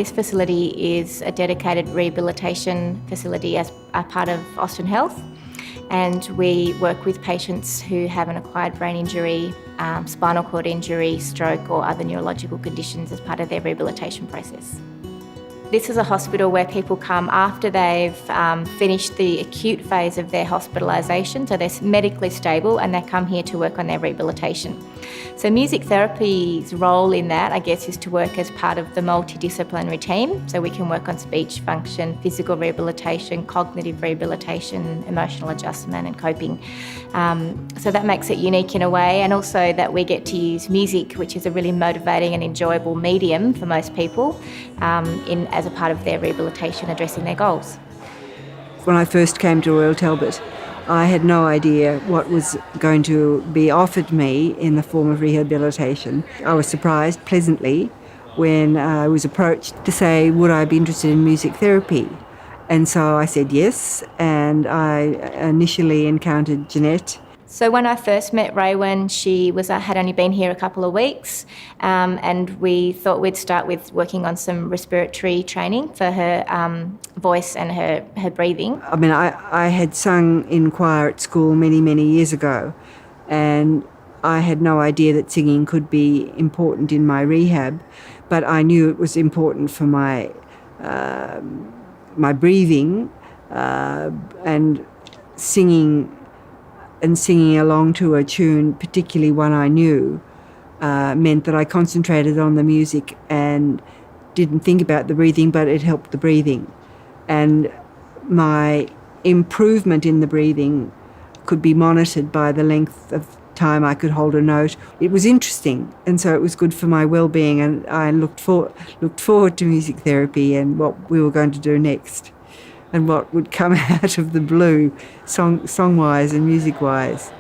This facility is a dedicated rehabilitation facility as a part of Austin Health, and we work with patients who have an acquired brain injury, spinal cord injury, stroke or other neurological conditions as part of their rehabilitation process. This is a hospital where people come after they've finished the acute phase of their hospitalisation, so they're medically stable and they come here to work on their rehabilitation. So music therapy's role in that, I guess, is to work as part of the multidisciplinary team. So we can work on speech function, physical rehabilitation, cognitive rehabilitation, emotional adjustment and coping. So that makes it unique in a way, and also that we get to use music, which is a really motivating and enjoyable medium for most people, as a part of their rehabilitation, addressing their goals. When I first came to Royal Talbot, I had no idea what was going to be offered me in the form of rehabilitation. I was surprised pleasantly when I was approached to say, would I be interested in music therapy? And so I said yes, and I initially encountered Jeanette. So when I first met Raywin, she had only been here a couple of weeks, and we thought we'd start with working on some respiratory training for her voice and her breathing. I mean, I had sung in choir at school many, many years ago, and I had no idea that singing could be important in my rehab, but I knew it was important for my breathing, and singing along to a tune, particularly one I knew, meant that I concentrated on the music and didn't think about the breathing, but it helped the breathing. And my improvement in the breathing could be monitored by the length of time I could hold a note. It was interesting, and so it was good for my well-being, and I looked forward to music therapy and what we were going to do next, and what would come out of the blue, song-wise and music-wise.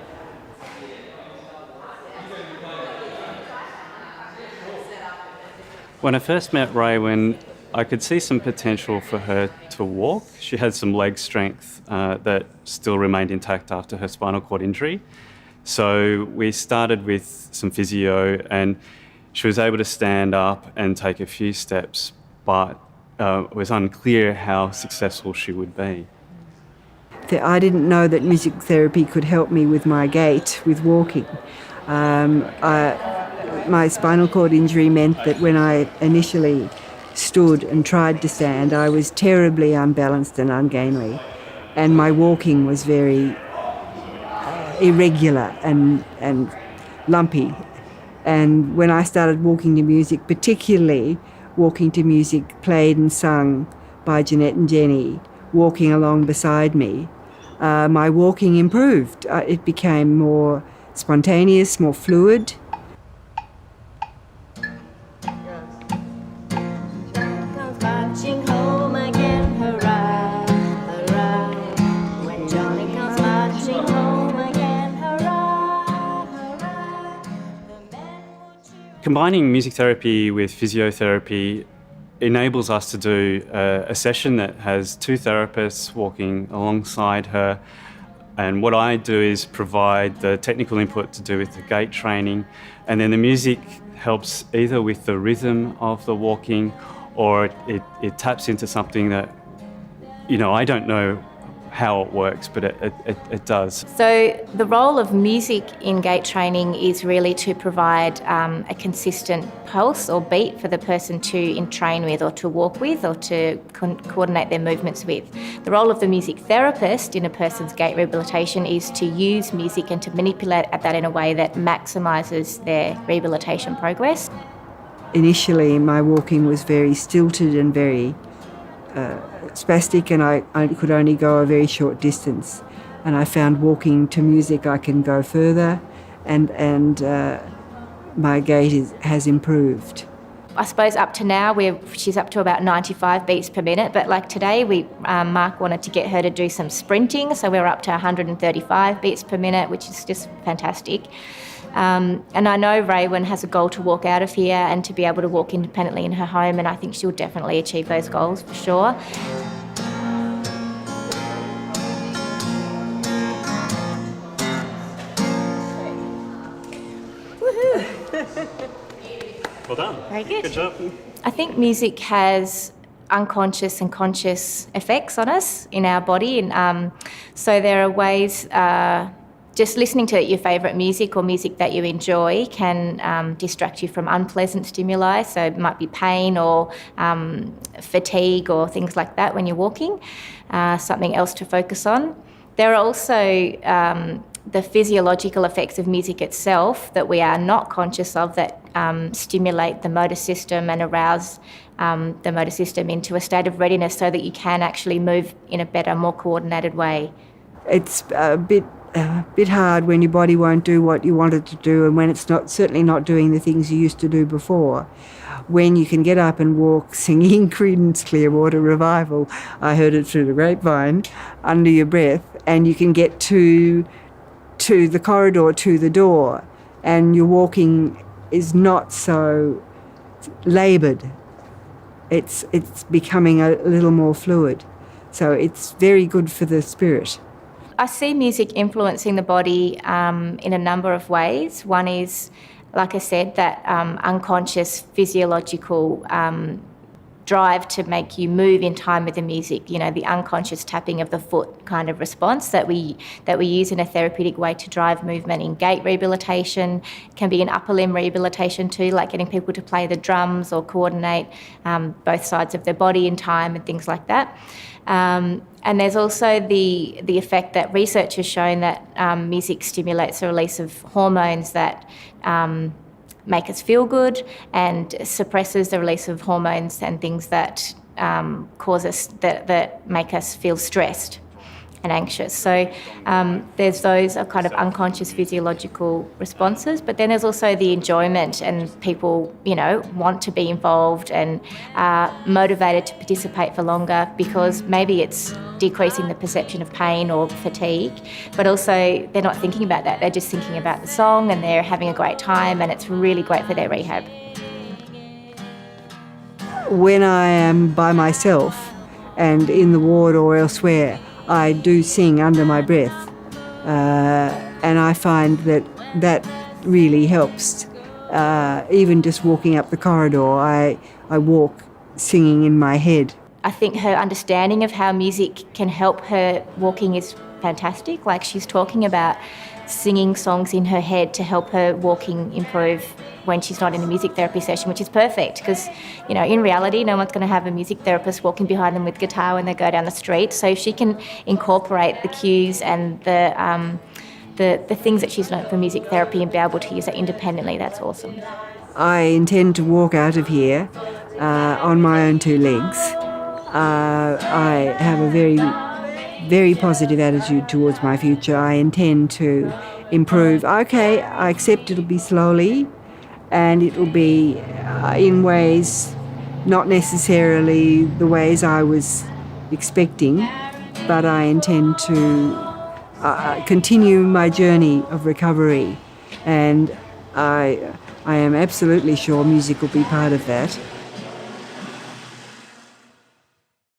When I first met Raywin, I could see some potential for her to walk. She had some leg strength that still remained intact after her spinal cord injury. So we started with some physio, and she was able to stand up and take a few steps, but it was unclear how successful she would be. I didn't know that music therapy could help me with my gait, with walking. My spinal cord injury meant that when I initially stood and tried to stand, I was terribly unbalanced and ungainly, and my walking was very irregular and lumpy. And when I started walking to music, particularly walking to music played and sung by Jeanette and Jenny, walking along beside me, my walking improved. It became more spontaneous, more fluid. Combining music therapy with physiotherapy enables us to do a session that has two therapists walking alongside her. And what I do is provide the technical input to do with the gait training, and then the music helps either with the rhythm of the walking, or it taps into something that, I don't know how it works, but it does. So the role of music in gait training is really to provide a consistent pulse or beat for the person to train with, or to walk with, or to coordinate their movements with. The role of the music therapist in a person's gait rehabilitation is to use music and to manipulate that in a way that maximises their rehabilitation progress. Initially, my walking was very stilted and very spastic, and I could only go a very short distance. And I found walking to music I can go further, and my gait has improved. I suppose up to now, she's up to about 95 beats per minute, but like today, Mark wanted to get her to do some sprinting, so we're up to 135 beats per minute, which is just fantastic. And I know Raywin has a goal to walk out of here and to be able to walk independently in her home, and I think she'll definitely achieve those goals for sure. Well done. Thank Very good. Good job. I think music has unconscious and conscious effects on us in our body, and so there are ways. Just listening to your favourite music or music that you enjoy can distract you from unpleasant stimuli. So it might be pain or fatigue or things like that when you're walking. Something else to focus on. There are also the physiological effects of music itself that we are not conscious of that stimulate the motor system and arouse the motor system into a state of readiness so that you can actually move in a better, more coordinated way. It's a bit hard when your body won't do what you want it to do, and when it's certainly not doing the things you used to do before. When you can get up and walk singing Creedence Clearwater Revival, I heard it through the grapevine, under your breath, and you can get to the corridor, to the door, and your walking is not so laboured. It's becoming a little more fluid. So it's very good for the spirit. I see music influencing the body in a number of ways. One is, like I said, that unconscious physiological drive to make you move in time with the music, the unconscious tapping of the foot kind of response that we use in a therapeutic way to drive movement in gait rehabilitation. It can be in upper limb rehabilitation too, like getting people to play the drums or coordinate both sides of their body in time and things like that. And there's also the effect that research has shown that music stimulates the release of hormones that make us feel good and suppresses the release of hormones and things that cause us that make us feel stressed and anxious. So there's those are kind of unconscious physiological responses, but then there's also the enjoyment, and people, want to be involved and are motivated to participate for longer because maybe it's decreasing the perception of pain or fatigue, but also they're not thinking about that. They're just thinking about the song and they're having a great time, and it's really great for their rehab. When I am by myself and in the ward or elsewhere, I do sing under my breath, and I find that really helps. Even just walking up the corridor, I walk singing in my head. I think her understanding of how music can help her walking is fantastic. Like, she's talking about singing songs in her head to help her walking improve when she's not in a music therapy session, which is perfect because, in reality, no one's going to have a music therapist walking behind them with guitar when they go down the street. So if she can incorporate the cues and the things that she's learnt from music therapy and be able to use that independently, that's awesome. I intend to walk out of here on my own two legs. I have a very, very positive attitude towards my future. I intend to improve. Okay, I accept it'll be slowly, and it will be in ways not necessarily the ways I was expecting, but I intend to continue my journey of recovery, and I am absolutely sure music will be part of that.